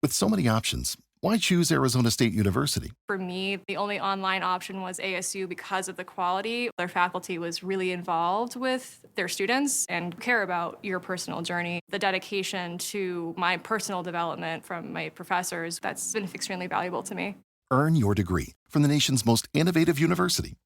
With so many options, why choose Arizona State University? For me, the only online option was ASU because of the quality. Their faculty was really involved with their students and care about your personal journey. The dedication to my personal development from my professors, that's been extremely valuable to me. Earn your degree from the nation's most innovative university.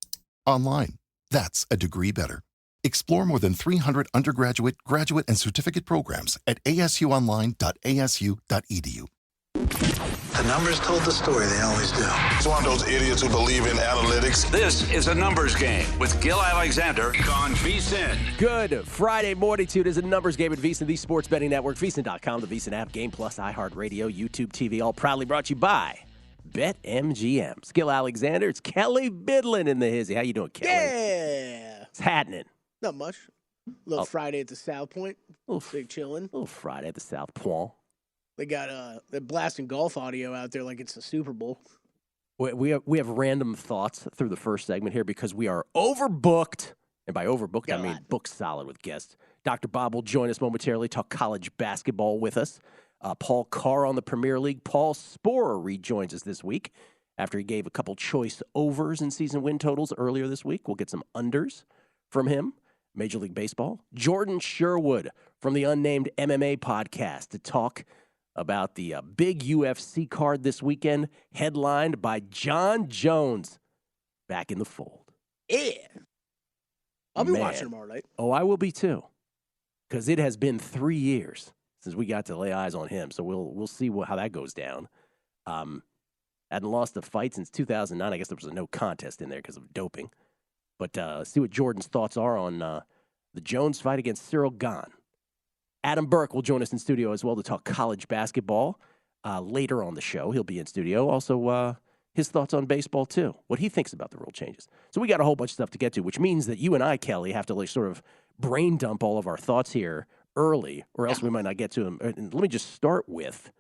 Online. That's a degree better. Explore more than 300 undergraduate, graduate, and certificate programs at asuonline.asu.edu. The numbers told the story, they always do. It's one of those idiots who believe in analytics. This is a numbers game with Gill Alexander on VSiN. Good Friday morning to you. It is a numbers game at VSiN, the sports betting network, VSiN.com, the VSiN app, Game Plus, iHeartRadio, YouTube TV, all proudly brought to you by BetMGM. It's Gill Alexander. It's Kelley Bydlon in the hizzy. How you doing, Kelley? Yeah. It's happening. Not much. Little Friday at the South Point. Big chilling. Little Friday at the South Point. They got they're blasting golf audio out there like it's the Super Bowl. We have random thoughts through the first segment here because we are overbooked. And by overbooked, I mean booked solid with guests. Dr. Bob will join us momentarily, talk college basketball with us. Paul Carr on the Premier League. Paul Sporer rejoins us this week after he gave a couple choice overs in season win totals earlier this week. We'll get some unders from him. Major League Baseball. Jordan Sherwood from the Unnamed MMA podcast to talk about the big UFC card this weekend, headlined by John Jones, back in the fold. Yeah. I'll be watching tomorrow night. Oh, I will be too, because it has been 3 years since we got to lay eyes on him. So we'll see how that goes down. Hadn't lost a fight since 2009. I guess there was a no contest in there because of doping. But see what Jordan's thoughts are on the Jones fight against Cyril Gane. Adam Burke will join us in studio as well to talk college basketball later on the show. He'll be in studio. Also, his thoughts on baseball, too, what he thinks about the rule changes. So we got a whole bunch of stuff to get to, which means that you and I, Kelley, have to like sort of brain dump all of our thoughts here early, or else we might not get to them. And let me just start with,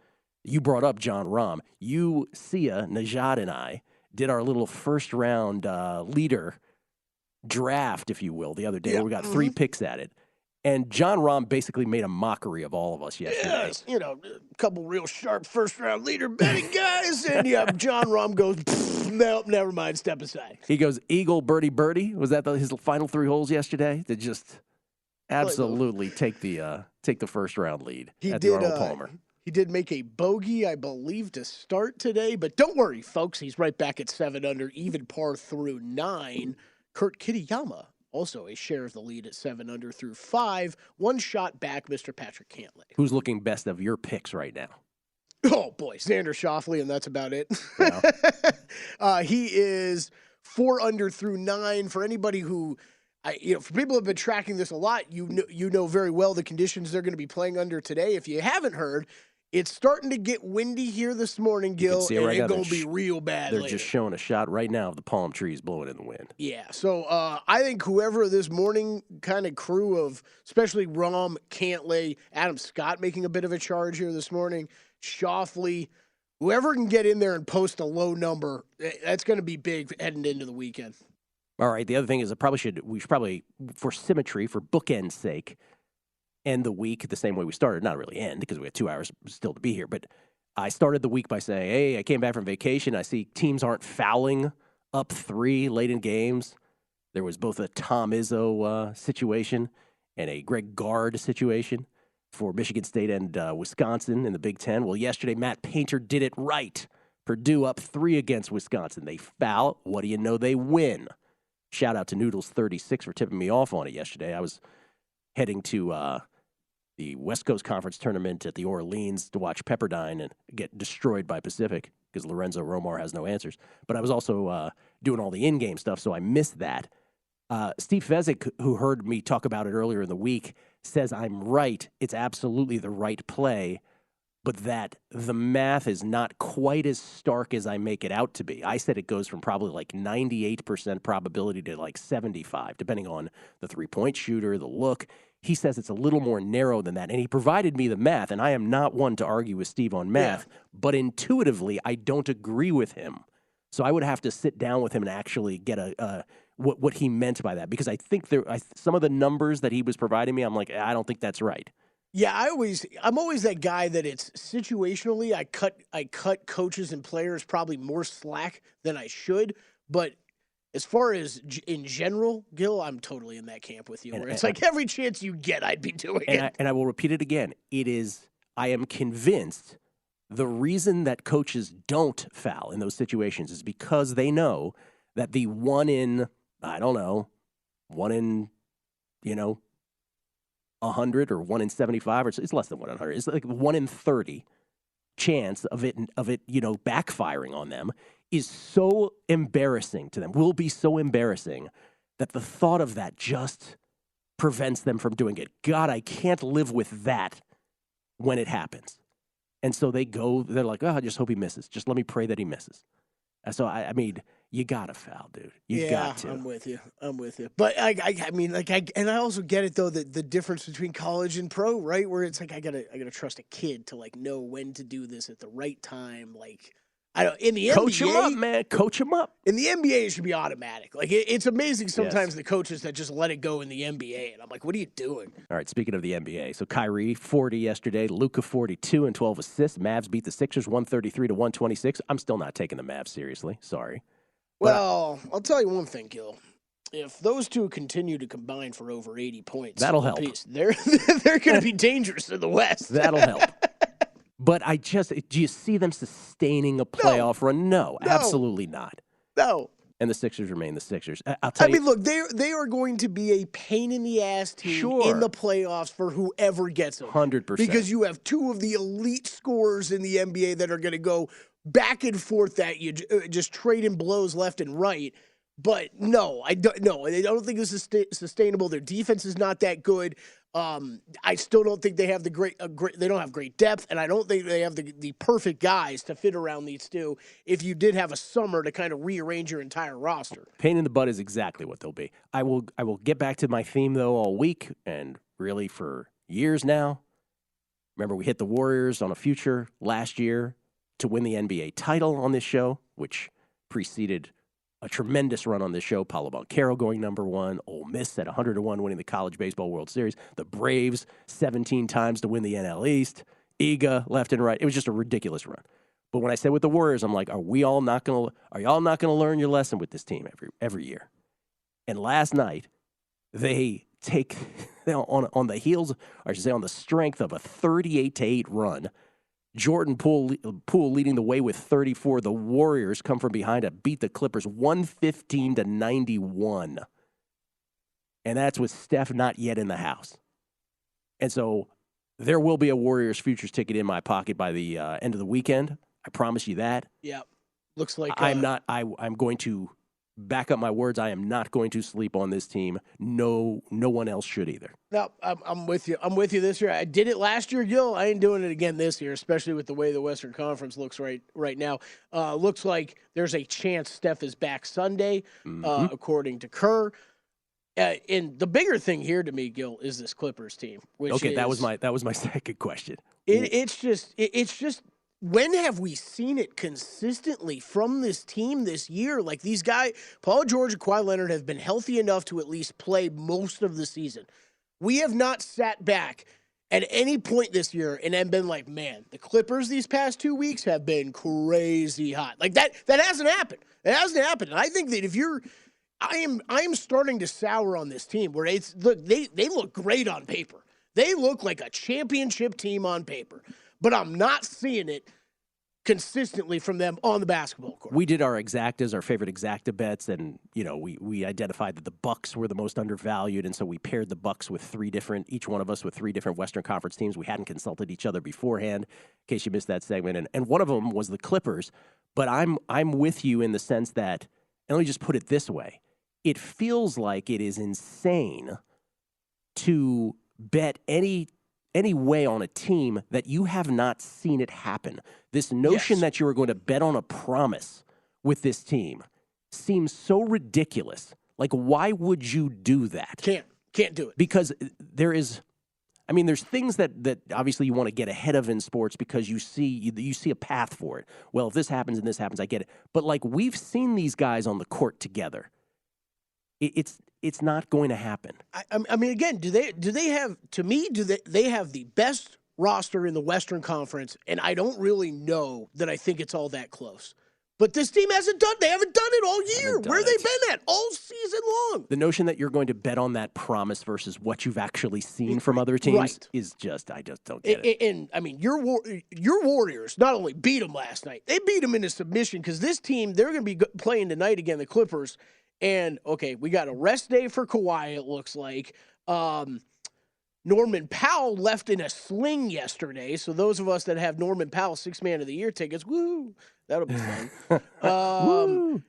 you brought up John Rahm. You, Sia, Najad, and I did our little first-round leader draft, if you will, the other day. Where we got 3 picks at it. And John Rahm basically made a mockery of all of us yesterday. Yes, a couple real sharp first-round leader betting guys, and John Rahm goes, nope, never mind, step aside. He goes eagle, birdie, birdie. Was that his final 3 holes yesterday? To just absolutely take the first-round lead at the Arnold Palmer. He did make a bogey, I believe, to start today, but don't worry, folks. He's right back at 7 under, even par through 9. Kurt Kitayama. Also a share of the lead at 7 under through 5. 1 shot back, Mr. Patrick Cantlay. Who's looking best of your picks right now? Oh, boy, Xander Schauffele, and that's about it. Yeah. He is 4 under through 9. For anybody who, for people who have been tracking this a lot, you know very well the conditions they're going to be playing under today. If you haven't heard, it's starting to get windy here this morning, Gill, and it's going to be real bad They're later. just showing a shot right now of the palm trees blowing in the wind. Yeah, so I think whoever this morning kind of crew of, especially Rahm, Cantlay, Adam Scott making a bit of a charge here this morning, Schauffele, whoever can get in there and post a low number, that's going to be big heading into the weekend. All right, the other thing is we should probably, for symmetry, for bookend's sake, end the week the same way we started. Not really end, because we had 2 hours still to be here. But I started the week by saying, hey, I came back from vacation. I see teams aren't fouling up 3 late in games. There was both a Tom Izzo situation and a Greg Gard situation for Michigan State and Wisconsin in the Big Ten. Well, yesterday, Matt Painter did it right. Purdue up 3 against Wisconsin. They foul. What do you know? They win. Shout out to Noodles36 for tipping me off on it yesterday. I was heading to the West Coast Conference tournament at the Orleans to watch Pepperdine and get destroyed by Pacific because Lorenzo Romar has no answers. But I was also doing all the in-game stuff, so I missed that. Steve Fezzik, who heard me talk about it earlier in the week, says I'm right. It's absolutely the right play, but that the math is not quite as stark as I make it out to be. I said it goes from probably like 98% probability to like 75, depending on the three-point shooter, the look. He says it's a little more narrow than that, and he provided me the math, and I am not one to argue with Steve on math, but intuitively, I don't agree with him. So I would have to sit down with him and actually get what he meant by that, because I think some of the numbers that he was providing me, I'm like, I don't think that's right. Yeah, I'm always that guy that it's situationally I cut coaches and players probably more slack than I should, but as far as in general, Gill, I'm totally in that camp with you. Where it's like every chance you get, I'd be doing it. And I will repeat it again. I am convinced the reason that coaches don't foul in those situations is because they know that the 1 in 100 or 1 in 75, or it's less than 1 in 100. It's like 1 in 30 chance of it, backfiring on them is so embarrassing to them, will be so embarrassing that the thought of that just prevents them from doing it. God, I can't live with that when it happens. And so they're like, oh, I just hope he misses. Just let me pray that he misses. And so, I mean, you got to foul, dude. You got to. I'm with you. But and I also get it, though, that the difference between college and pro, right? Where it's like, I gotta trust a kid to like know when to do this at the right time. Like, I don't, in the NBA, coach him up, man. Coach him up. In the NBA, it should be automatic. Like, it's amazing sometimes the coaches that just let it go in the NBA. And I'm like, what are you doing? All right, speaking of the NBA, so Kyrie, 40 yesterday. Luka, 42 and 12 assists. Mavs beat the Sixers 133-126. I'm still not taking the Mavs seriously. Sorry. Well, I'll tell you one thing, Gill. If those two continue to combine for over 80 points, that'll help. They're going to be dangerous in the West. That'll help. But do you see them sustaining a playoff run? No, absolutely not. No. And the Sixers remain the Sixers. I'll tell you. I mean, look, they are going to be a pain in the ass team in the playoffs for whoever gets them. 100%. Because you have two of the elite scorers in the NBA that are going to go back and forth at you, just trading blows left and right. But no, I don't think this is sustainable. Their defense is not that good. I still don't think they have they don't have great depth, and I don't think they have the perfect guys to fit around these two if you did have a summer to kind of rearrange your entire roster. Pain in the butt is exactly what they'll be. I will get back to my theme, though, all week, and really for years now. Remember, we hit the Warriors on a future last year to win the NBA title on this show, which preceded a tremendous run on this show. Paolo Banchero going number one. Ole Miss at 100-1 winning the College Baseball World Series. The Braves 17 times to win the NL East. Iga left and right. It was just a ridiculous run. But when I said with the Warriors, I'm like, are y'all not going to learn your lesson with this team every year? And last night, they take on the heels, or I should say on the strength of a 38-8 run. Jordan Poole leading the way with 34. The Warriors come from behind to beat the Clippers 115-91. And that's with Steph not yet in the house. And so there will be a Warriors futures ticket in my pocket by the end of the weekend. I promise you that. Yeah. Looks like I'm going to back up my words. I am not going to sleep on this team. No one else should either. No, I'm with you. I'm with you this year. I did it last year, Gill. I ain't doing it again this year, especially with the way the Western Conference looks right now. Looks like there's a chance Steph is back Sunday, according to Kerr. And the bigger thing here to me, Gill, is this Clippers team. That was my second question. It's just. When have we seen it consistently from this team this year? Like, these guys, Paul George and Kawhi Leonard, have been healthy enough to at least play most of the season. We have not sat back at any point this year and been like, man, the Clippers these past 2 weeks have been crazy hot. Like, that hasn't happened. It hasn't happened. And I think that I am starting to sour on this team where they look great on paper. They look like a championship team on paper. But I'm not seeing it consistently from them on the basketball court. We did our exactas, our favorite exacta bets, and we identified that the Bucks were the most undervalued, and so we paired the Bucks with each one of us with three different Western Conference teams. We hadn't consulted each other beforehand, in case you missed that segment, and one of them was the Clippers. But I'm with you in the sense that, and let me just put it this way: it feels like it is insane to bet any way on a team that you have not seen it happen. This notion that you are going to bet on a promise with this team seems so ridiculous. Like, why would you do that? Can't do it. Because there's things that obviously you want to get ahead of in sports because you see a path for it. Well, if this happens and this happens, I get it. But like, we've seen these guys on the court together. It's not going to happen. I mean, again, do they have? To me, they have the best roster in the Western Conference, and I don't really know that I think it's all that close. But this team haven't done it all year. Where have they been at all season long? The notion that you're going to bet on that promise versus what you've actually seen from other teams is I just don't get it. And I mean, your Warriors not only beat them last night, they beat them into submission because this team, they're going to be playing tonight again, the Clippers. And, okay, we got a rest day for Kawhi, it looks like. Norman Powell left in a sling yesterday. So those of us that have Norman Powell 6th Man of the Year tickets, woo, that'll be fun.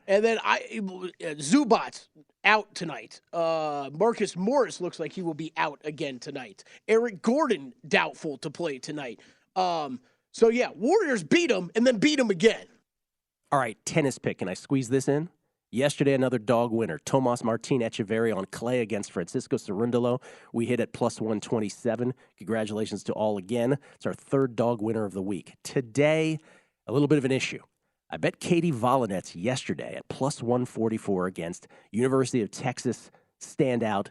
And then Zubats out tonight. Marcus Morris looks like he will be out again tonight. Eric Gordon doubtful to play tonight. So, yeah, Warriors beat them and then beat them again. All right, tennis pick. Can I squeeze this in? Yesterday, another dog winner. Tomas Martin Echeverry on clay against Francisco Cerundolo. We hit at plus 127. Congratulations to all again. It's our third dog winner of the week. Today, a little bit of an issue. I bet Katie Volinets yesterday at plus 144 against University of Texas standout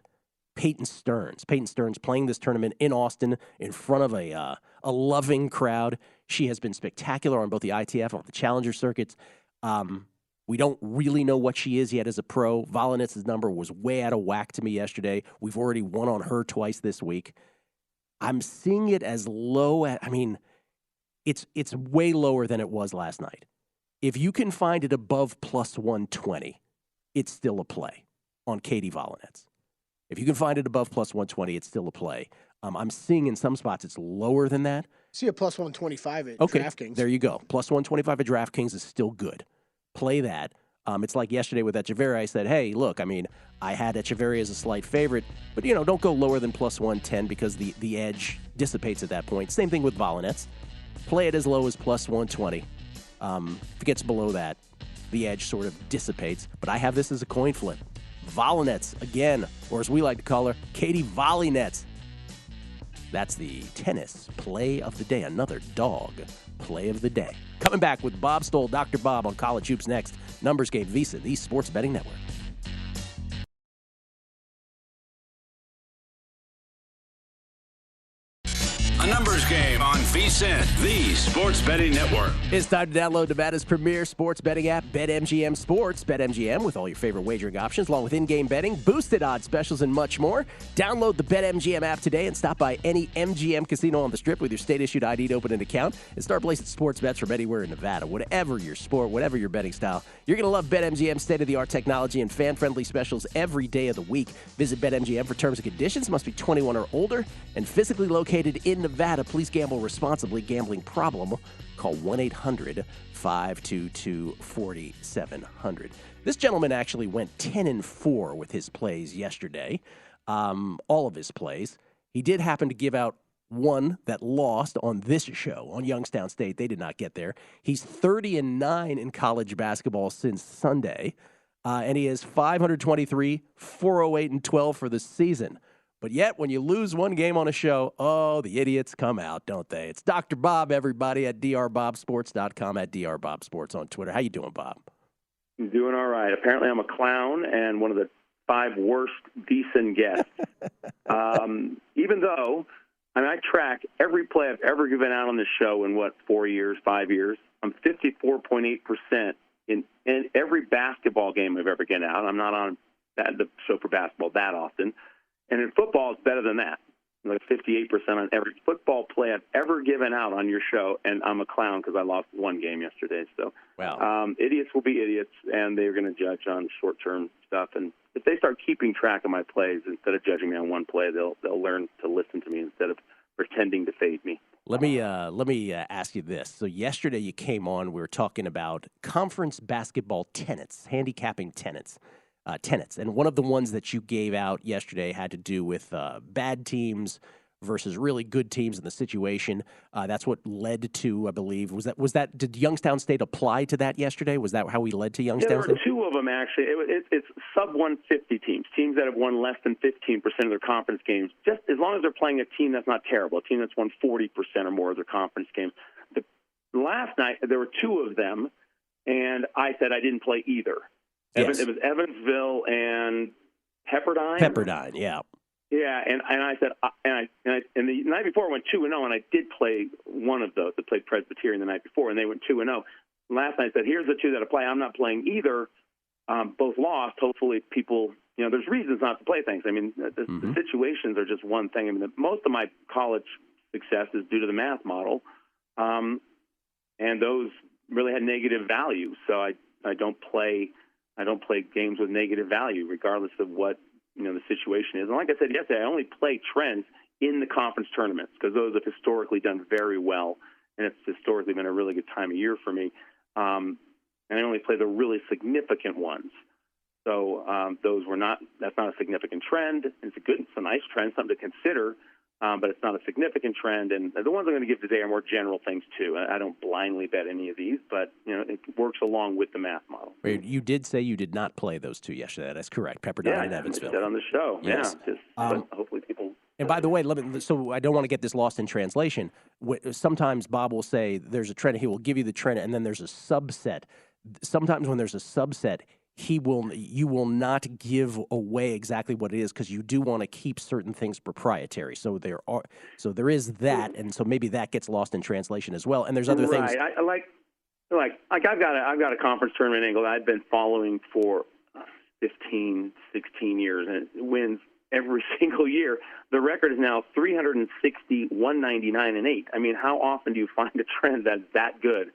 Peyton Stearns. Peyton Stearns playing this tournament in Austin in front of a loving crowd. She has been spectacular on both the ITF and the Challenger circuits. We don't really know what she is yet as a pro. Volinets' number was way out of whack to me yesterday. We've already won on her twice this week. I'm seeing it as low. It's way lower than it was last night. If you can find it above plus 120, it's still a play on Katie Volinets. If you can find it above plus 120, it's still a play. I'm seeing in some spots it's lower than that. See a plus 125 at DraftKings. There you go. Plus 125 at DraftKings is still good. Play that. It's like yesterday with Echeverry. I said, hey, look, I had Echeverry as a slight favorite, but, don't go lower than plus 110 because the edge dissipates at that point. Same thing with Volinets. Play it as low as plus 120. If it gets below that, the edge sort of dissipates. But I have this as a coin flip. Volinets, again, or as we like to call her, Katie Volinets. That's the tennis play of the day. Another dog play of the day. Coming back with Bob Stoll, Dr. Bob on College Hoops next. Numbers Game Visa, the Sports Betting Network. A numbers game on VSiN, the Sports Betting Network. It's time to download Nevada's premier sports betting app, BetMGM Sports. BetMGM with all your favorite wagering options, along with in-game betting, boosted odds specials, and much more. Download the BetMGM app today and stop by any MGM casino on the Strip with your state-issued ID to open an account and start placing sports bets from anywhere in Nevada. Whatever your sport, whatever your betting style, you're going to love BetMGM's state-of-the-art technology and fan-friendly specials every day of the week. Visit BetMGM for terms and conditions. Must be 21 or older and physically located in Nevada. Please gamble responsibly. Gambling problem? Call 1-800-522-4700. This gentleman actually went 10-4 with his plays yesterday. All of his plays. He did happen to give out one that lost on this show, on Youngstown State. They did not get there. He's 30-9 in college basketball since Sunday, and he has 523, 408, and 12 for the season. But yet, when you lose one game on a show, the idiots come out, don't they? It's Dr. Bob, everybody, at drbobsports.com, at drbobsports on Twitter. How you doing, Bob? I'm doing all right. Apparently, I'm a clown and one of the 5 worst decent guests. Even though, I track every play I've ever given out on this show in, 4 years, 5 years. I'm 54.8% in every basketball game I've ever given out. I'm not on the show for basketball that often. And in football, it's better than that. Like 58% on every football play I've ever given out on your show, and I'm a clown because I lost one game yesterday. So, wow. Idiots will be idiots, and they're going to judge on short-term stuff. And if they start keeping track of my plays instead of judging me on one play, they'll learn to listen to me instead of pretending to fade me. Let me ask you this. So yesterday you came on. We were talking about conference basketball tenets, handicapping tenets. And one of the ones that you gave out yesterday had to do with bad teams versus really good teams in the situation. That's what led to, I believe, was that did Youngstown State apply to that yesterday? Was that how we led to Youngstown State? There were 2 of them, actually. It's sub-150 teams, teams that have won less than 15% of their conference games, just as long as they're playing a team that's not terrible, a team that's won 40% or more of their conference games. Last night, there were 2 of them, and I said I didn't play either. Yes. It was Evansville and Pepperdine. Pepperdine, yeah. Yeah, and I said, and the night before I went 2-0, and I did play one of those. I played Presbyterian the night before, and they went 2-0. Last night I said, here's the two that I play. I'm not playing either. Both lost. Hopefully people, there's reasons not to play things. I mean, the situations are just one thing. I mean, most of my college success is due to the math model, and those really had negative value. So I don't play games with negative value, regardless of what the situation is. And like I said yesterday, I only play trends in the conference tournaments because those have historically done very well, and it's historically been a really good time of year for me. And I only play the really significant ones. So that's not a significant trend. It's a nice trend, something to consider, but it's not a significant trend. And the ones I'm going to give today are more general things too. I don't blindly bet any of these, but it works along with the math model. You did say you did not play those two yesterday. That's correct. Pepperdine and Evansville. I said on the show. Yes. Yeah. But hopefully people. And by the way, so I don't want to get this lost in translation. Sometimes Bob will say there's a trend. He will give you the trend, and then there's a subset. Sometimes when there's a subset, you will not give away exactly what it is because you do want to keep certain things proprietary. So there is that, and so maybe that gets lost in translation as well. And there's other things. Right. I've got a conference tournament angle that I've been following for 15, 16 years, and it wins every single year. The record is now 360, 199, and 8. I mean, how often do you find a trend that's that good?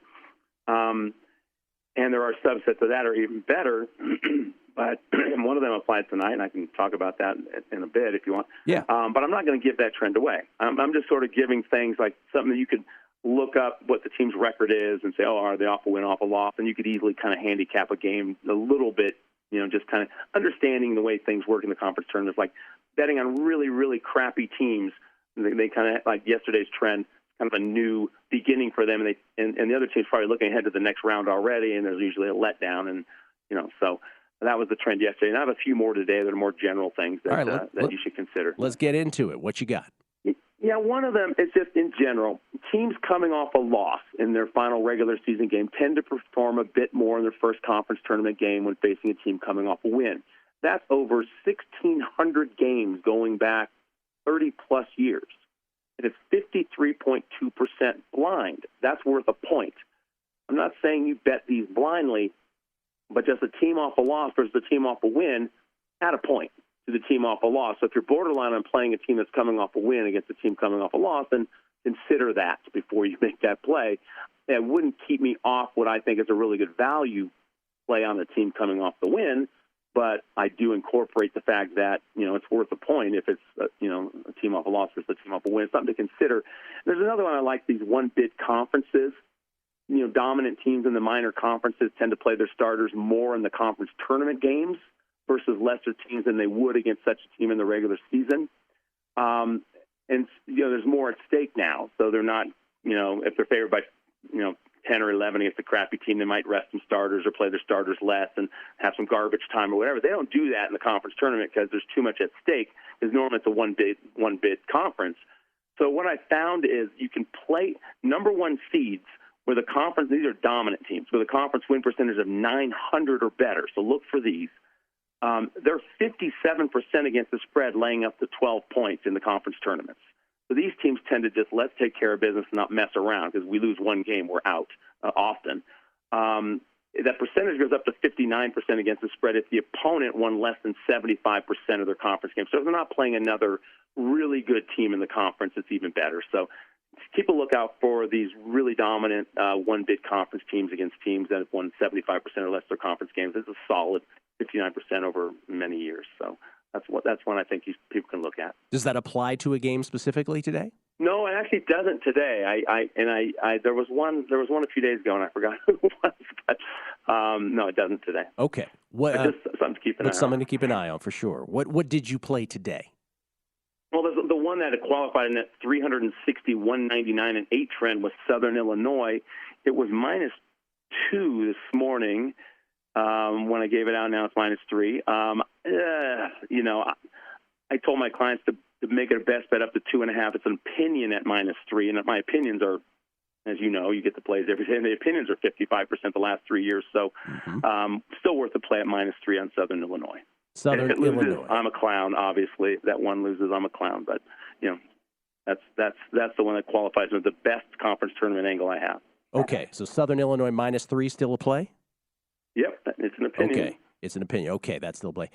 And there are subsets of that are even better, but one of them applies tonight, and I can talk about that in a bit if you want. Yeah. But I'm not going to give that trend away. I'm just sort of giving things like something that you could look up what the team's record is and say, are they off a win, off a loss? And you could easily kind of handicap a game a little bit, just kind of understanding the way things work in the conference tournaments, like betting on really, really crappy teams. They kind of, like yesterday's trend, kind of a new beginning for them, and the other team's probably looking ahead to the next round already, and there's usually a letdown, and so that was the trend yesterday. And I have a few more today that are more general things that that you should consider. Let's get into it. What you got? Yeah, one of them is just in general. Teams coming off a loss in their final regular season game tend to perform a bit more in their first conference tournament game when facing a team coming off a win. That's over 1,600 games going back 30-plus years. And it's 53.2% blind. That's worth a point. I'm not saying you bet these blindly, but just a team off a loss versus a team off a win, add a point to the team off a loss. So if you're borderline on playing a team that's coming off a win against a team coming off a loss, then consider that before you make that play. It wouldn't keep me off what I think is a really good value play on a team coming off the win, but I do incorporate the fact that, it's worth a point if it's, a team off a loss versus a team off a win. It's something to consider. There's another one I like, these one-bid conferences. Dominant teams in the minor conferences tend to play their starters more in the conference tournament games versus lesser teams than they would against such a team in the regular season. And, there's more at stake now. So they're not, if they're favored by, 10 or 11 against a crappy team, they might rest some starters or play their starters less and have some garbage time or whatever. They don't do that in the conference tournament because there's too much at stake, because normally it's a one-bid conference. So what I found is you can play number one seeds where the conference, these are dominant teams, where the conference win percentage of 900 or better. So look for these. They're 57% against the spread, laying up to 12 points in the conference tournaments. So these teams tend to just let's take care of business and not mess around, because we lose one game, we're out often. That percentage goes up to 59% against the spread if the opponent won less than 75% of their conference games. So if they're not playing another really good team in the conference, it's even better. So keep a lookout for these really dominant one-bid conference teams against teams that have won 75% or less of their conference games. It's a solid 59% over many years. So that's one I think people can look at. Does that apply to a game specifically today? No, it actually doesn't today. There was one a few days ago, and I forgot who it was. But no, it doesn't today. Okay, just something to keep an eye on. Something to keep an eye on for sure. What did you play today? Well, the one that had qualified in that 360, 199, and 8 trend was Southern Illinois. It was -2 this morning. When I gave it out, now it's -3. I told my clients to make it a best bet up to 2.5. It's an opinion at -3, and my opinions are, as you know, you get the plays every day, and the opinions are 55% the last 3 years. So still worth a play at -3 on Southern Illinois. Southern if it loses, Illinois. I'm a clown. Obviously, if that one loses, I'm a clown. But that's the one that qualifies as the best conference tournament angle I have. Okay, so Southern Illinois -3 still a play? Yep, it's an opinion. Okay, it's an opinion. Okay, that's still a play.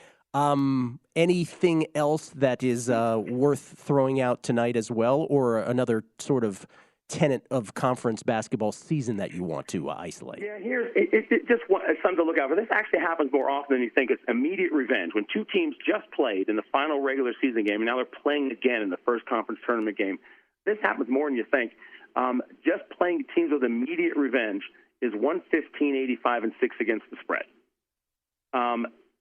Anything else that is worth throwing out tonight as well, or another sort of tenet of conference basketball season that you want to isolate? Yeah, it's just something to look out for. This actually happens more often than you think. It's immediate revenge. When two teams just played in the final regular season game, and now they're playing again in the first conference tournament game, this happens more than you think. Just playing teams with immediate revenge is 115, 85, and 6 against the spread.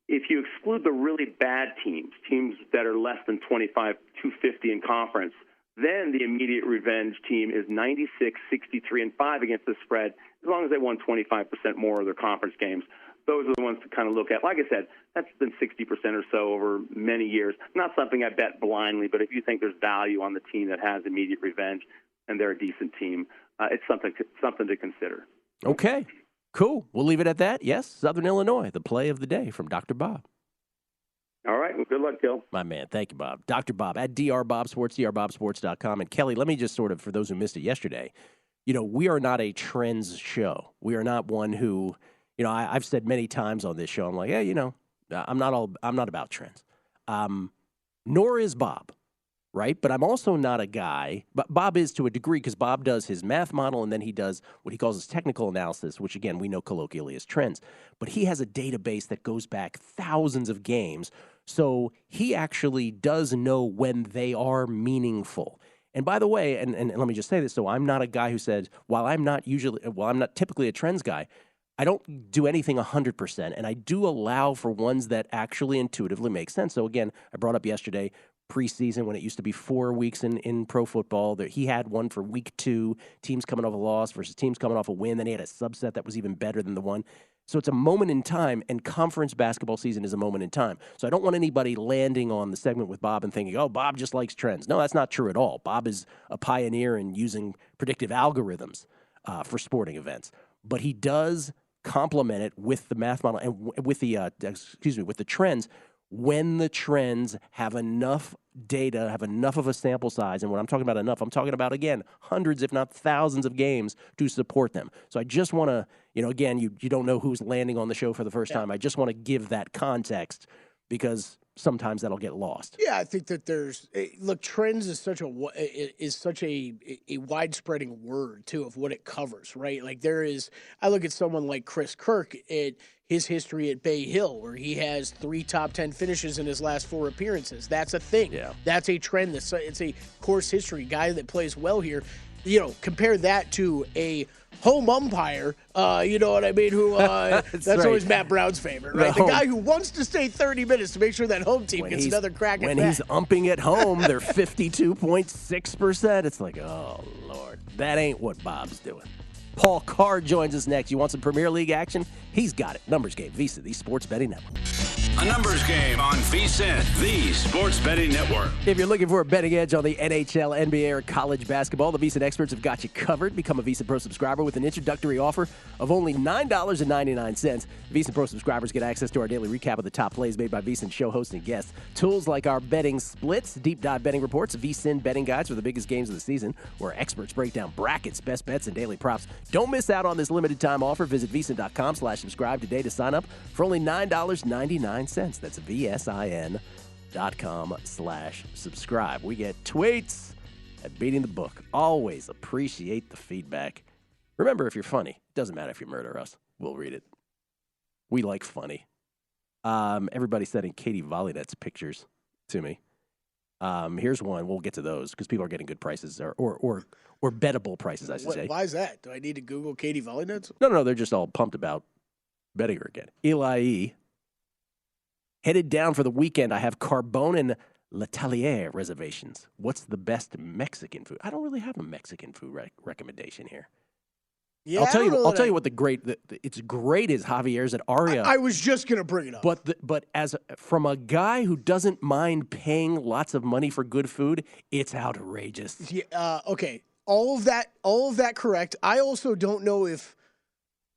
If you exclude the really bad teams that are less than 25, 250 in conference, then the immediate revenge team is 96, 63, and 5 against the spread, as long as they won 25% more of their conference games. Those are the ones to kind of look at. Like I said, that's been 60% or so over many years. Not something I bet blindly, but if you think there's value on the team that has immediate revenge and they're a decent team, it's something to consider. Okay, cool. We'll leave it at that. Yes, Southern Illinois, the play of the day from Dr. Bob. All right. Well, good luck, Gill. My man. Thank you, Bob. Dr. Bob at drbobsports, drbobsports.com. And Kelley, let me just sort of, for those who missed it yesterday, we are not a trends show. We are not one who, I've said many times on this show, I'm like, yeah, I'm not about trends. Nor is Bob, right? But I'm also not a guy, but Bob is to a degree because Bob does his math model and then he does what he calls his technical analysis, which again, we know colloquially as trends. But he has a database that goes back thousands of games. So he actually does know when they are meaningful. And by the way, and let me just say this, so I'm not a guy who says, while I'm not typically a trends guy, I don't do anything 100%, and I do allow for ones that actually intuitively make sense. So again, I brought up yesterday, preseason when it used to be 4 weeks in pro football. He had one for week 2, teams coming off a loss versus teams coming off a win. Then he had a subset that was even better than the one. So it's a moment in time, and conference basketball season is a moment in time. So I don't want anybody landing on the segment with Bob and thinking, oh, Bob just likes trends. No, that's not true at all. Bob is a pioneer in using predictive algorithms for sporting events. But he does complement it with the math model and with the trends when the trends have enough data, have enough of a sample size. And when I'm talking about enough, I'm talking about, again, hundreds, if not thousands of games to support them. So I just want to, again, you don't know who's landing on the show for the first time. I just want to give that context because sometimes that'll get lost. Yeah, I think that trends is such a widespreading word too of what it covers, right? Like I look at someone like Chris Kirk at his history at Bay Hill, where he has 3 top 10 finishes in his last 4 appearances. That's a thing. Yeah. That's a trend. It's a course history guy that plays well here. Compare that to a home umpire, you know what I mean, who that's right. Always Matt Brown's favorite, right? The guy who wants to stay 30 minutes to make sure that home team gets another crack at when bat. He's umping at home, they're 52.6%. It's like, oh, Lord, that ain't what Bob's doing. Paul Carr joins us next. You want some Premier League action? He's got it. Numbers Game, VSiN, the Sports Betting Network. A numbers game on VSiN, the Sports Betting Network. If you're looking for a betting edge on the NHL, NBA, or college basketball, the VSiN experts have got you covered. Become a VSiN Pro subscriber with an introductory offer of only $9.99. VSiN Pro subscribers get access to our daily recap of the top plays made by VSiN show hosts and guests. Tools like our betting splits, deep dive betting reports, VSiN betting guides for the biggest games of the season, where experts break down brackets, best bets, and daily props. Don't miss out on this limited time offer. Visit VSiN.com/subscribe today to sign up for only $9.99. That's VSIN.com/subscribe. We get tweets at Beating the Book. Always appreciate the feedback. Remember, if you're funny, it doesn't matter if you murder us. We'll read it. We like funny. Everybody's sending Katie Vollinet's pictures to me. Here's one. We'll get to those because people are getting good prices or bettable prices, I should say. Why is that? Do I need to Google Katie Vollinet's? No. They're just all pumped about betting her again. Eli E. Headed down for the weekend. I have Carbone and L'Atelier reservations. What's the best Mexican food? I don't really have a Mexican food recommendation here. Yeah, I'll tell you what it's great is Javier's at Aria. I was just gonna bring it up. But from a guy who doesn't mind paying lots of money for good food, it's outrageous. Yeah. Okay. All of that correct. I also don't know if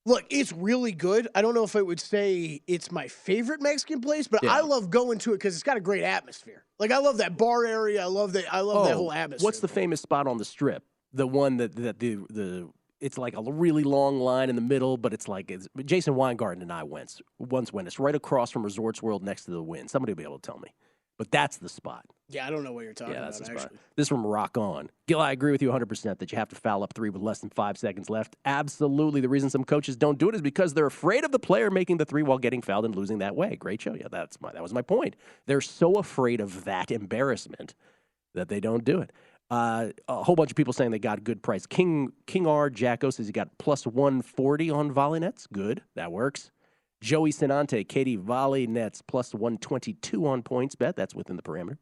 Look, it's really good. I don't know if I would say it's my favorite Mexican place, but I love going to it because it's got a great atmosphere. Like, I love that bar area. I love that whole atmosphere. What's the famous spot on the Strip? The one that the it's like a really long line in the middle, but Jason Weingarten and I once went. It's right across from Resorts World next to the Wynn. Somebody will be able to tell me. But that's the spot. Yeah, I don't know what you're talking about, that's the actually. spot. This is from Rock On. Gil, I agree with you 100% that you have to foul up 3 with less than 5 seconds left. Absolutely. The reason some coaches don't do it is because they're afraid of the player making the 3 while getting fouled and losing that way. Great show. Yeah, that was my point. They're so afraid of that embarrassment that they don't do it. A whole bunch of people saying they got a good price. King R. Jacko says he got plus 140 on volley nets. Good. That works. Joey Sinante, Katie volley nets plus 122 on points bet. That's within the parameter.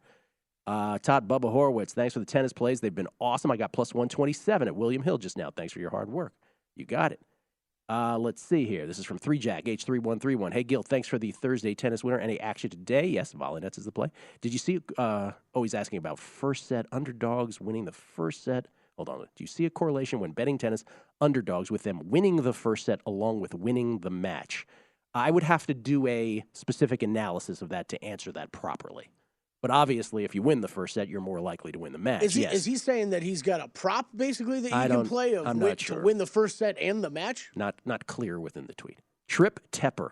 Todd Bubba Horowitz, thanks for the tennis plays. They've been awesome. I got plus 127 at William Hill just now. Thanks for your hard work. You got it. Let's see here. This is from 3Jack, H3131. Hey, Gil, thanks for the Thursday tennis winner. Any action today? Yes, volley nets is the play. Did you see, he's asking about first set underdogs winning the first set. Hold on. Do you see a correlation when betting tennis underdogs with them winning the first set along with winning the match? I would have to do a specific analysis of that to answer that properly. But obviously, if you win the first set, you're more likely to win the match. Is he saying that he's got a prop, basically, that you can play to win the first set and the match? Not clear within the tweet. Trip Tepper.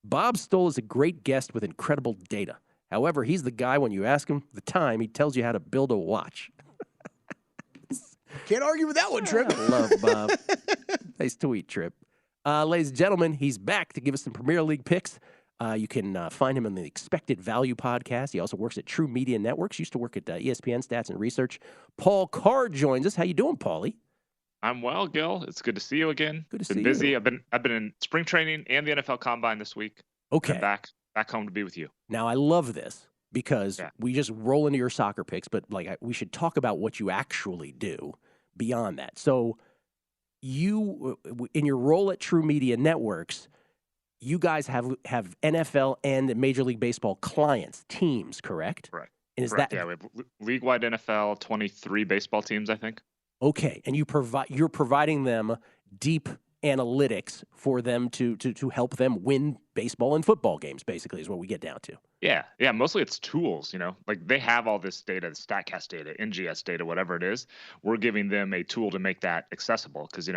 Bob Stoll is a great guest with incredible data. However, he's the guy when you ask him the time, he tells you how to build a watch. Can't argue with that one, Trip. I love Bob. Nice tweet, Trip. Ladies and gentlemen, he's back to give us some Premier League picks. You can find him on the Expected Value podcast. He also works at TruMedia Networks. Used to work at ESPN Stats and Research. Paul Carr joins us. How you doing, Paulie? I'm well, Gil. It's good to see you again. Good to see busy. you. I've been in spring training and the NFL Combine this week. Okay. I'm back home to be with you. Now, I love this because we just roll into your soccer picks, but we should talk about what you actually do beyond that. So you, in your role at TruMedia Networks, you guys have NFL and Major League Baseball clients, teams, correct? Correct. And is Correct. that we have league-wide NFL, 23 baseball teams, I think. Okay, and you're providing them deep analytics for them to help them win baseball and football games, basically, is what we get down to. Yeah. Mostly it's tools, like they have all this data, the StatCast data, NGS data, whatever it is. We're giving them a tool to make that accessible because,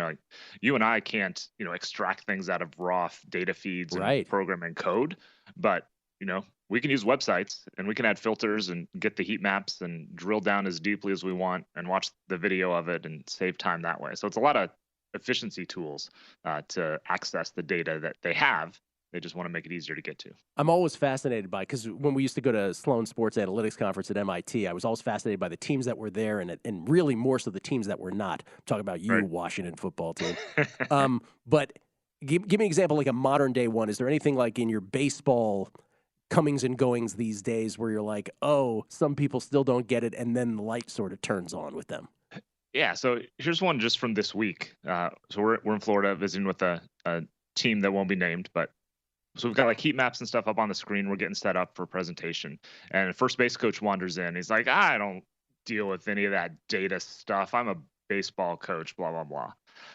you and I can't, extract things out of raw data feeds and program and code. But, we can use websites and we can add filters and get the heat maps and drill down as deeply as we want and watch the video of it and save time that way. So it's a lot of efficiency tools to access the data that they have. They just want to make it easier to get to. I'm always fascinated by, because when we used to go to Sloan Sports Analytics Conference at MIT, I was always fascinated by the teams that were there and really more so the teams that were not. I'm talking about you, Washington football team. But give me an example, like a modern day one. Is there anything like in your baseball comings and goings these days where you're like, oh, some people still don't get it, and then the light sort of turns on with them? Yeah, so here's one just from this week. So we're in Florida visiting with a team that won't be named, but so we've got like heat maps and stuff up on the screen. We're getting set up for a presentation. And first base coach wanders in. He's like, I don't deal with any of that data stuff. I'm a baseball coach, blah, blah, blah.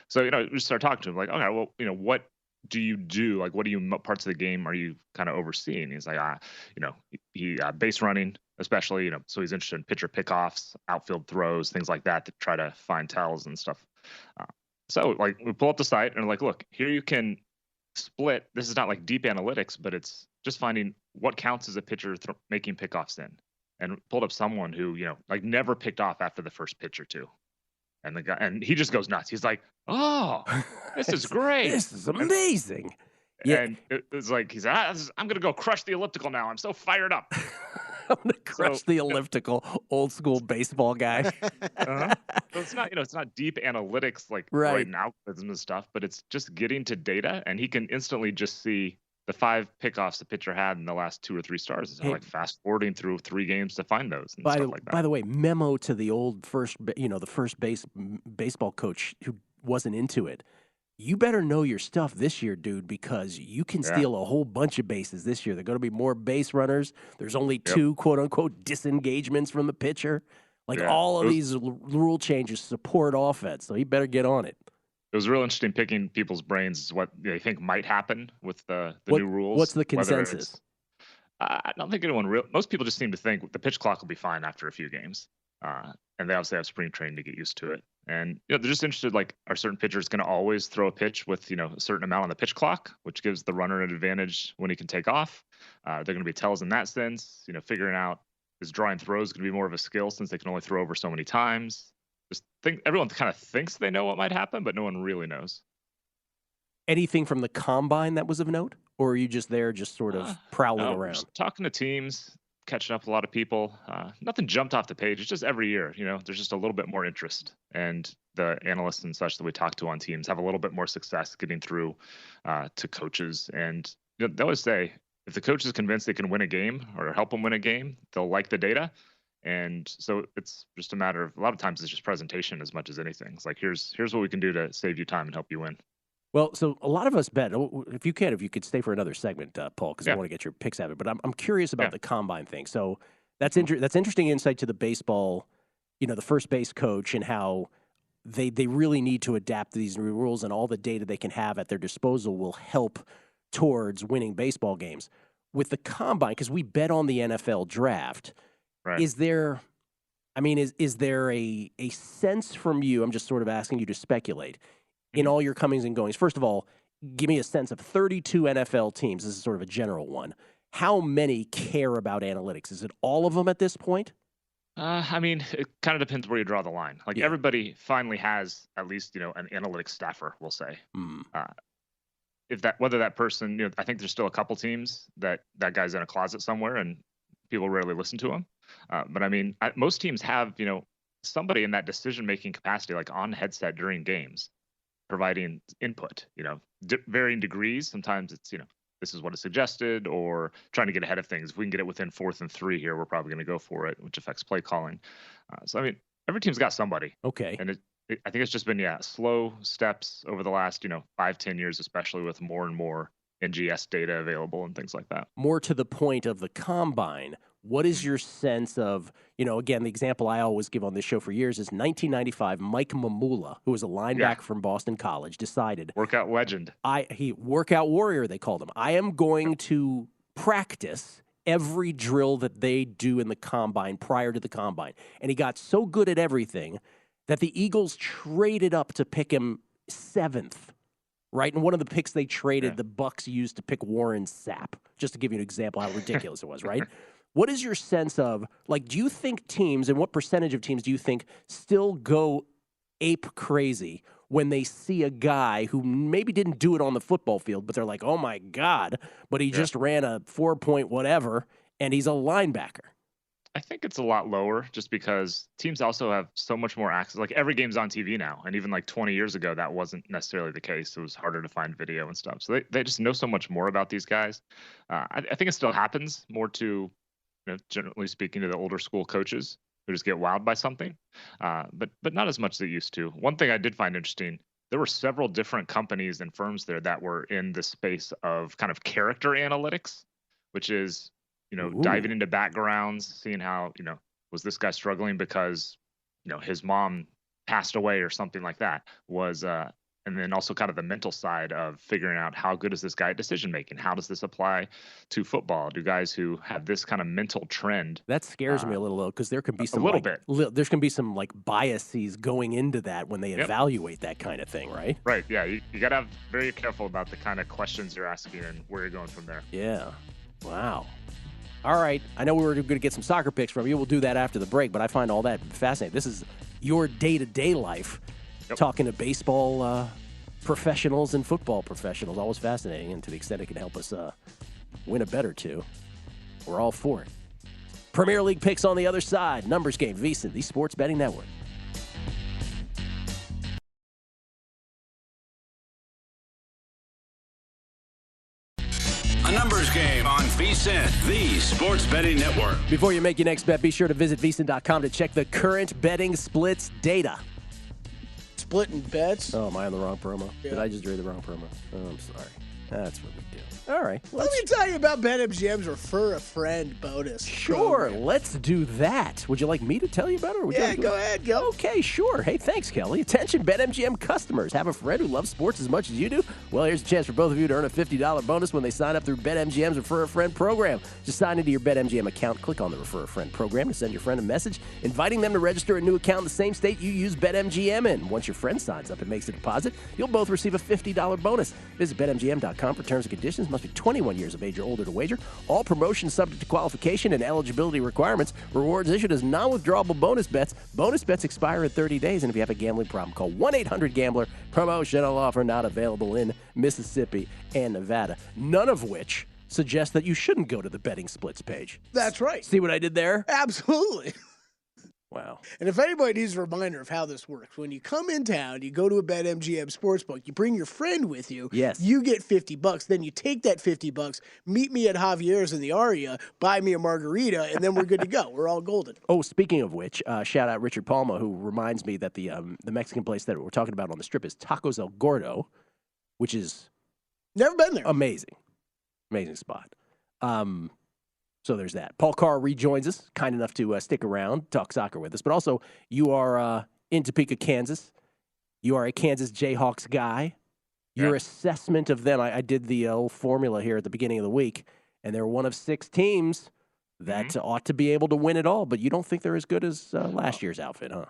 So, we start talking to him like, okay, well, what do you do? Like, what parts of the game are you kind of overseeing? He's like, he base running, especially, so he's interested in pitcher pickoffs, outfield throws, things like that to try to find tells and stuff. So like we pull up the site and like, look, here you can split. This is not like deep analytics, but it's just finding what counts as a pitcher making pickoffs in, and pulled up someone who, like never picked off after the first pitch or two. And the guy, and he just goes nuts. He's like, oh, this is great. This is amazing. And it's like, he's I'm going to go crush the elliptical now. I'm so fired up. I'm going to crush the elliptical, old school baseball guy. So it's not, it's not deep analytics like right now and stuff, but it's just getting to data, and he can instantly just see the 5 pickoffs the pitcher had in the last 2 or 3 stars. It's like fast forwarding through 3 games to find those and stuff like that. By the way, memo to the old the first base baseball coach who wasn't into it. You better know your stuff this year, dude, because you can steal a whole bunch of bases this year. There are going to be more base runners. There's only 2 quote-unquote disengagements from the pitcher. All of these rule changes support offense, so he better get on it. was real interesting picking people's brains what they think might happen with the new rules. What's the consensus? I don't think most people just seem to think the pitch clock will be fine after a few games. And they obviously have spring training to get used to it. And they're just interested, like, are certain pitchers going to always throw a pitch with, a certain amount on the pitch clock, which gives the runner an advantage when he can take off? They're going to be tells in that sense, figuring out is drawing throws going to be more of a skill since they can only throw over so many times. Everyone kind of thinks they know what might happen, but no one really knows. Anything from the combine that was of note? Or are you just there just sort of prowling around? Just talking to teams, catching up with a lot of people. Nothing jumped off the page. It's just every year, there's just a little bit more interest. And the analysts and such that we talk to on teams have a little bit more success getting through to coaches. And they always say, if the coach is convinced they can win a game or help them win a game, they'll like the data. And so it's just a matter of, a lot of times it's just presentation as much as anything. It's like, here's what we can do to save you time and help you win. Well, so a lot of us bet, if you could stay for another segment, Paul, because I want to get your picks out of it. But I'm curious about the combine thing. So that's interesting insight to the baseball, the first base coach and how they really need to adapt to these new rules, and all the data they can have at their disposal will help towards winning baseball games. With the combine, because we bet on the NFL draft, right. Is there a sense from you, I'm just sort of asking you to speculate, in all your comings and goings? First of all, give me a sense of 32 NFL teams. This is sort of a general one. How many care about analytics? Is it all of them at this point? It kind of depends where you draw the line. Like, everybody finally has at least, an analytics staffer, we'll say. Whether that person, I think there's still a couple teams that guy's in a closet somewhere and people rarely listen to him. But most teams have, somebody in that decision-making capacity, like on headset during games, providing input, varying degrees. Sometimes it's, this is what is suggested, or trying to get ahead of things. If we can get it within 4th and 3 here, we're probably going to go for it, which affects play calling. Every team's got somebody. Okay. And I think it's just been, slow steps over the last, 5-10 years, especially with more and more NGS data available and things like that. More to the point of the combine, what is your sense of, again, the example I always give on this show for years is 1995, Mike Mamula, who was a linebacker from Boston College, decided. Workout legend. Workout warrior, they called him. I am going to practice every drill that they do in the combine prior to the combine. And he got so good at everything that the Eagles traded up to pick him 7th. Right, and one of the picks they traded, the Bucs used to pick Warren Sapp, just to give you an example how ridiculous it was, right? What is your sense of, do you think teams, and what percentage of teams do you think still go ape crazy when they see a guy who maybe didn't do it on the football field, but they're like, oh my God, but he just ran a 4-point whatever, and he's a linebacker? I think it's a lot lower just because teams also have so much more access. Like, every game's on TV now. And even 20 years ago, that wasn't necessarily the case. It was harder to find video and stuff. So they just know so much more about these guys. I think it still happens more to, generally speaking, to the older school coaches who just get wowed by something. But not as much as it used to. One thing I did find interesting, there were several different companies and firms there that were in the space of kind of character analytics, which is, diving into backgrounds, seeing how, was this guy struggling because, his mom passed away or something like that, and then also kind of the mental side of figuring out how good is this guy at decision making? How does this apply to football? Do guys who have this kind of mental trend? That scares me a little, though, because there can be some there's going to be some biases going into that when they evaluate that kind of thing, right? Right. Yeah. You got to have very careful about the kind of questions you're asking and where you're going from there. Yeah. Wow. All right. I know we were going to get some soccer picks from you. We'll do that after the break, but I find all that fascinating. This is your day-to-day life, talking to baseball professionals and football professionals. Always fascinating, and to the extent it can help us win a bet or two, we're all for it. Premier League picks on the other side. Numbers game, VSiN, the Sports Betting Network. A numbers game on VSiN, the Sports Betting Network. Before you make your next bet, be sure to visit VSiN.com to check the current betting splits data. Splitting bets? Oh, am I on the wrong promo? Yeah. Did I just read the wrong promo? Oh, I'm sorry. That's what we do. All right. Let me tell you about BetMGM's Refer a Friend bonus. Sure, program. let's do that. Would you like me to tell you about it? Or would you Yeah, like to- go ahead, go. Okay, sure. Hey, thanks, Kelley. Attention, BetMGM customers. Have a friend who loves sports as much as you do? Well, here's a chance for both of you to earn a $50 bonus when they sign up through BetMGM's Refer a Friend program. Just sign into your BetMGM account, click on the Refer a Friend program to send your friend a message, inviting them to register a new account in the same state you use BetMGM in. Once your friend signs up and makes a deposit, you'll both receive a $50 bonus. Visit BetMGM.com for terms and conditions. Must be 21 years of age or older to wager. All promotions subject to qualification and eligibility requirements. Rewards issued as non-withdrawable bonus bets. Bonus bets expire in 30 days. And if you have a gambling problem, call 1-800-GAMBLER. Promotional offer not available in Mississippi and Nevada. None of which suggest that you shouldn't go to the betting splits page. That's right. See what I did there? Absolutely. Wow. And if anybody needs a reminder of how this works, when you come in town, you go to a BetMGM sportsbook, you bring your friend with you. Yes. You get $50. Then you take that $50, meet me at Javier's in the Aria, buy me a margarita, and then we're good to go. We're all golden. Oh, speaking of which, shout out Richard Palma, who reminds me that the Mexican place that we're talking about on the Strip is Tacos El Gordo, which is Never been there. amazing. Amazing spot. So there's that. Paul Carr rejoins us, kind enough to stick around, talk soccer with us. But also, you are in Topeka, Kansas. You are a Kansas Jayhawks guy. Your assessment of them, I did the old formula here at the beginning of the week, and they're one of 6 teams that ought to be able to win it all. But you don't think they're as good as last year's outfit, huh?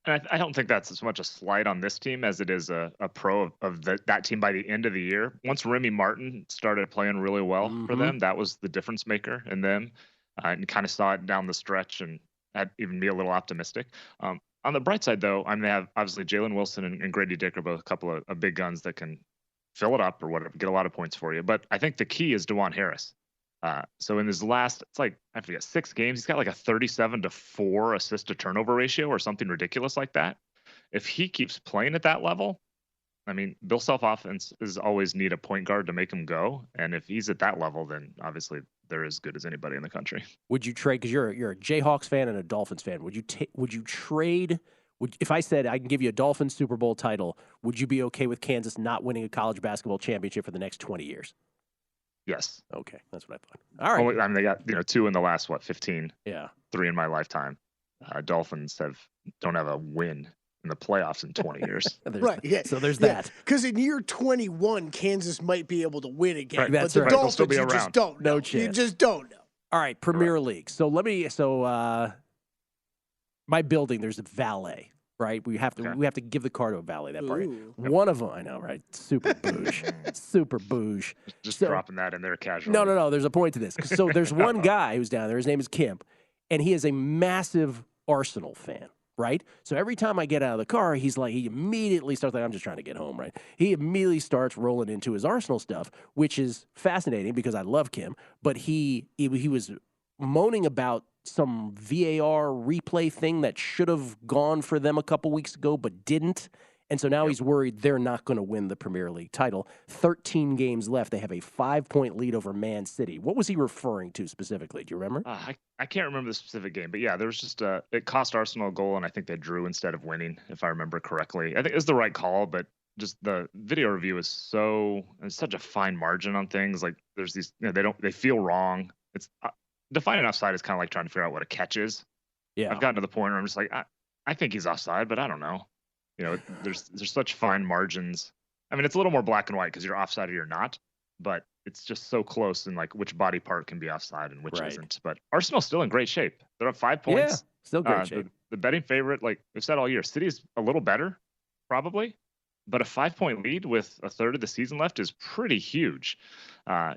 And I don't think that's as much a slight on this team as it is a pro of that team by the end of the year. Once Remy Martin started playing really well for them, that was the difference maker in them. And kind of saw it down the stretch and had even be a little optimistic. On the bright side, though, they have obviously Jalen Wilson and Grady Dick are both a couple of big guns that can fill it up or whatever, get a lot of points for you. But I think the key is DeJuan Harris. So in his last, it's like, I forget, 6 games, he's got like a 37-4 assist to turnover ratio or something ridiculous like that. If he keeps playing at that level, I mean, Bill Self offenses always need a point guard to make him go. And if he's at that level, then obviously they're as good as anybody in the country. Would you trade, because you're a Jayhawks fan and a Dolphins fan, would you trade, if I said I can give you a Dolphins Super Bowl title, would you be okay with Kansas not winning a college basketball championship for the next 20 years? Yes. Okay, that's what I thought. All right. They got 2 in the last 15. Yeah. 3 in my lifetime. Dolphins don't have a win in the playoffs in 20 years. Right. Yeah. So there's that. Because in year 21, Kansas might be able to win again. Right. But the right. Dolphins, They'll still be you around. just don't know. No chance. You just don't know. All right, Premier League. So my building, there's a valet, right? We have to give the car to a valet, that part. Ooh. One of them, I know, right? Super bouge. Super bouge. Just So- dropping that in there casually. No. There's a point to this. So there's one guy who's down there. His name is Kemp, and he is a massive Arsenal fan, right? So every time I get out of the car, he immediately starts I'm just trying to get home, right? He immediately starts rolling into his Arsenal stuff, which is fascinating because I love Kim, but he was moaning about some VAR replay thing that should have gone for them a couple weeks ago but didn't. And so now he's worried they're not going to win the Premier League title. 13 games left. They have a 5-point lead over Man City. What was he referring to specifically? Do you remember? I can't remember the specific game, but yeah, there was just it cost Arsenal a goal, and I think they drew instead of winning, if I remember correctly. I think it was the right call, but just the video review is such a fine margin on things. Like there's these, they feel wrong. It's defining offside is kind of like trying to figure out what a catch is. Yeah, I've gotten to the point where I'm just like, I think he's offside, but I don't know. There's such fine margins. I mean, it's a little more black and white because you're offside or you're not, but it's just so close in like which body part can be offside and which isn't. But Arsenal's still in great shape. They're up 5 points. Yeah, still great shape. The betting favorite, like we've said all year, City's a little better, probably, but a 5-point lead with a third of the season left is pretty huge.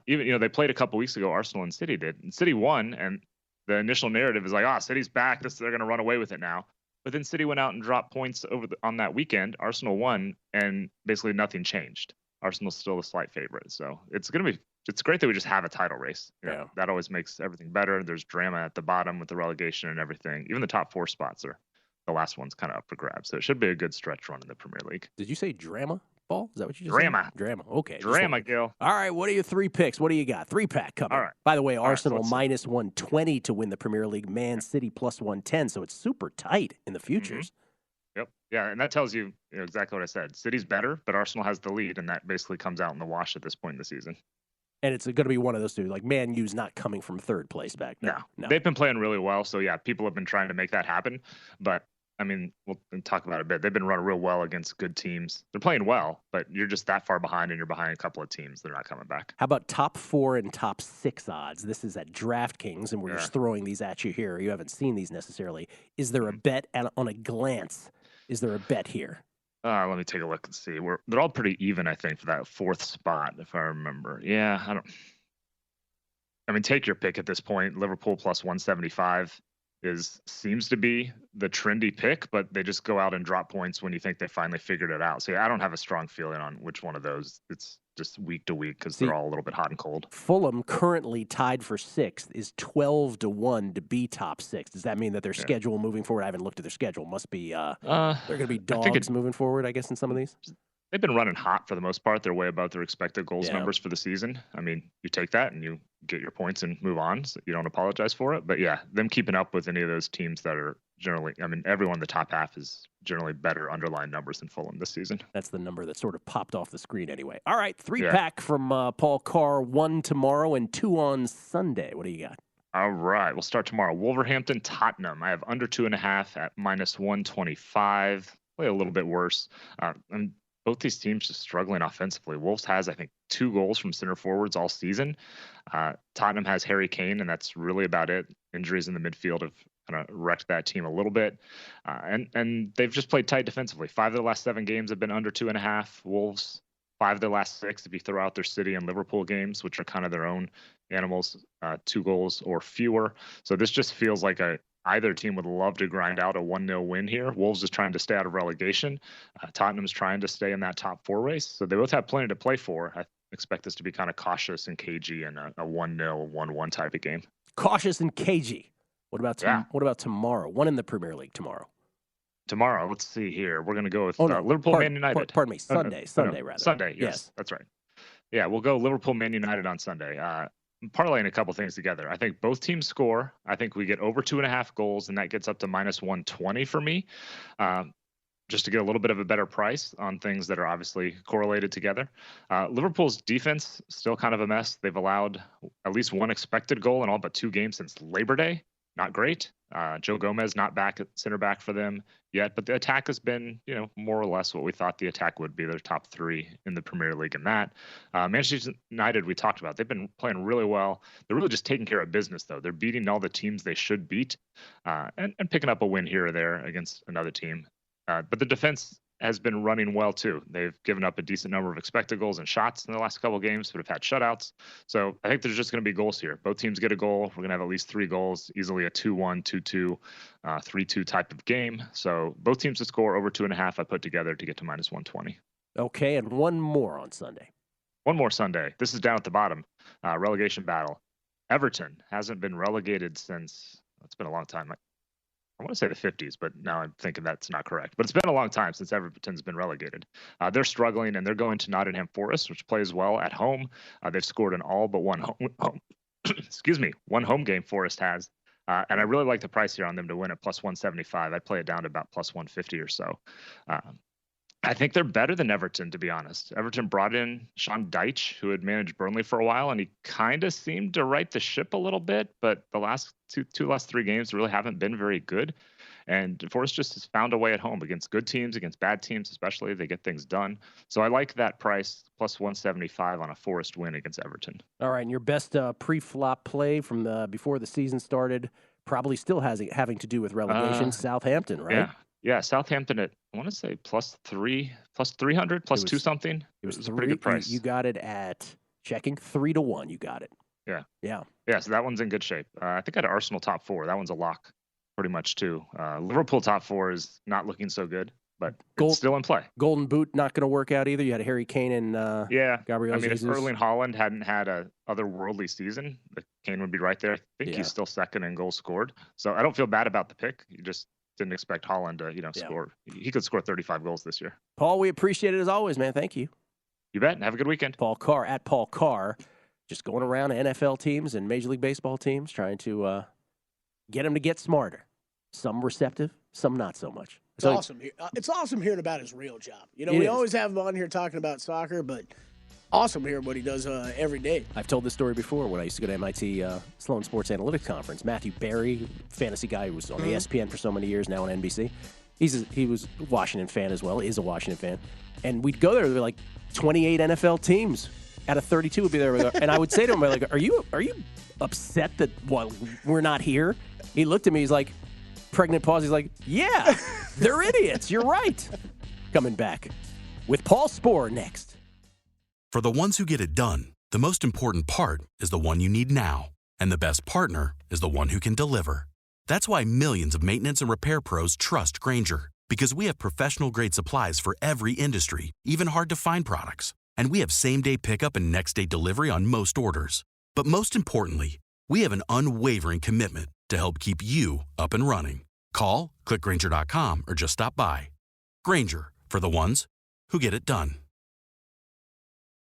Even they played a couple weeks ago. Arsenal and City did, and City won. And the initial narrative is like, City's back. They're going to run away with it now. But then City went out and dropped points on that weekend. Arsenal won, and basically nothing changed. Arsenal's still a slight favorite. So it's great that we just have a title race. That always makes everything better. There's drama at the bottom with the relegation and everything. Even the top 4 spots the last one's kind of up for grabs. So it should be a good stretch run in the Premier League. Did you say drama, Paul? Is that what you just said? Drama. Okay. Drama, Gill. All right. What are your 3 picks? What do you got? 3-pack coming. All right. By the way, Arsenal so minus 120 to win the Premier League. Man City plus 110. So it's super tight in the futures. Yep. Yeah, and that tells you, exactly what I said. City's better, but Arsenal has the lead, and that basically comes out in the wash at this point in the season. And it's going to be one of those two. Like, Man U's not coming from third place back now. No. They've been playing really well, so yeah, people have been trying to make that happen. But, I mean, we'll talk about it a bit. They've been running real well against good teams. They're playing well, but you're just that far behind, and you're behind a couple of teams. They're not coming back. How about top 4 and top 6 odds? This is at DraftKings, and we're just throwing these at you here. You haven't seen these necessarily. Is there a bet on a glance? Is there a bet here? Let me take a look and see. They're all pretty even, I think, for that 4th spot, if I remember. Yeah, I mean, take your pick at this point. Liverpool plus 175 seems to be the trendy pick, but they just go out and drop points when you think they finally figured it out. So yeah, I don't have a strong feeling on which one of those. It's just week to week because they're all a little bit hot and cold. Fulham, currently tied for 6th, is 12-1 to be top 6. Does that mean that their schedule moving forward? I haven't looked at their schedule. Must be they're going to be dogs moving forward, I guess, in some of these. They've been running hot for the most part. They're way above their expected goals numbers for the season. I mean, you take that and you get your points and move on. So you don't apologize for it. But yeah, them keeping up with any of those teams that are generally, I mean, everyone in the top half is generally better underlying numbers than Fulham this season. That's the number that sort of popped off the screen anyway. All right, 3-pack from Paul Carr, 1 tomorrow and 2 on Sunday. What do you got? All right, we'll start tomorrow. Wolverhampton, Tottenham. I have under 2.5 at minus 125. Play a little bit worse. And both these teams just struggling offensively. Wolves has, I think, 2 goals from center forwards all season. Tottenham has Harry Kane, and that's really about it. Injuries in the midfield have kind of wrecked that team a little bit. And they've just played tight defensively. 5 of the last 7 games have been under 2.5. Wolves, 5 of the last 6, if you throw out their City and Liverpool games, which are kind of their own animals, 2 goals or fewer. So this just feels like either team would love to grind out a 1-0 win here. Wolves is trying to stay out of relegation. Tottenham's trying to stay in that top 4 race. So they both have plenty to play for. I expect this to be kind of cautious and cagey and a 1-0, 1-1 type of game. Cautious and cagey. What about tomorrow? One in the Premier League tomorrow. Tomorrow, let's see here. We're going to go with Liverpool, Man United. Pardon me, Sunday. Sunday, rather. Sunday, yes, that's right. Yeah, we'll go Liverpool, Man United on Sunday. Parlaying a couple things together. I think both teams score. I think we get over 2.5 goals, and that gets up to minus 120 for me, just to get a little bit of a better price on things that are obviously correlated together. Liverpool's defense still kind of a mess. They've allowed at least 1 expected goal in all but 2 games since Labor Day. Not great. Joe Gomez not back at center back for them yet, but the attack has been, more or less what we thought the attack would be. They're top 3 in the Premier League in that. Manchester United, we talked about. They've been playing really well. They're really just taking care of business, though. They're beating all the teams they should beat and picking up a win here or there against another team. But the defense has been running well, too. They've given up a decent number of expected goals and shots in the last couple of games, but have had shutouts. So I think there's just going to be goals here. Both teams get a goal. We're going to have at least 3 goals, easily a 2-1, 2-2, 3-2 type of game. So both teams to score over 2.5 I put together to get to minus 120. Okay, and one more on Sunday. One more Sunday. This is down at the bottom. Relegation battle. Everton hasn't been relegated since, it's been a long time. I want to say the 50s, but now I'm thinking that's not correct. But it's been a long time since Everton's been relegated. They're struggling, and they're going to Nottingham Forest, which plays well at home. They've scored in all but one one home game Forest has. And I really like the price here on them to win at plus 175. I'd play it down to about plus 150 or so. I think they're better than Everton, to be honest. Everton brought in Sean Dyche, who had managed Burnley for a while, and he kind of seemed to right the ship a little bit, but the last last 3 games really haven't been very good. And Forest just has found a way at home against good teams, against bad teams, especially. They get things done. So I like that price, plus 175 on a Forest win against Everton. All right, and your best pre-flop play from before the season started probably still having to do with relegation. Southampton, right? Yeah, Southampton at, I want to say plus 300, plus 2 something. It was a pretty good price. You got it at, checking, 3-1. You got it. Yeah. So that one's in good shape. I think I had Arsenal top 4. That one's a lock pretty much too. Liverpool top 4 is not looking so good, but it's still in play. Golden Boot not going to work out either. You had Harry Kane and Gabriel Jesus. If Erling Haaland hadn't had a otherworldly season, Kane would be right there. I think he's still second in goals scored. So I don't feel bad about the pick. You just didn't expect Haaland to, score. He could score 35 goals this year. Paul, we appreciate it as always, man. Thank you. You bet. Have a good weekend. Paul Carr, at Paul Carr, just going around NFL teams and Major League Baseball teams, trying to get them to get smarter. Some receptive, some not so much. It's awesome. It's awesome hearing about his real job. You know, we always have him on here talking about soccer, but awesome hearing what he does every day. I've told this story before when I used to go to MIT Sloan Sports Analytics Conference. Matthew Berry, fantasy guy who was on ESPN for so many years, now on NBC. He was a Washington fan as well, is a Washington fan. And we'd go there, there were like 28 NFL teams out of 32 would be there. And I would say to him, like, are you upset that we're not here? He looked at me, he's like, pregnant pause, he's like, yeah, they're idiots, you're right. Coming back with Paul Sporer next. For the ones who get it done, the most important part is the one you need now. And the best partner is the one who can deliver. That's why millions of maintenance and repair pros trust Grainger, because we have professional-grade supplies for every industry, even hard-to-find products. And we have same-day pickup and next-day delivery on most orders. But most importantly, we have an unwavering commitment to help keep you up and running. Call, click Grainger.com, or just stop by. Grainger, for the ones who get it done.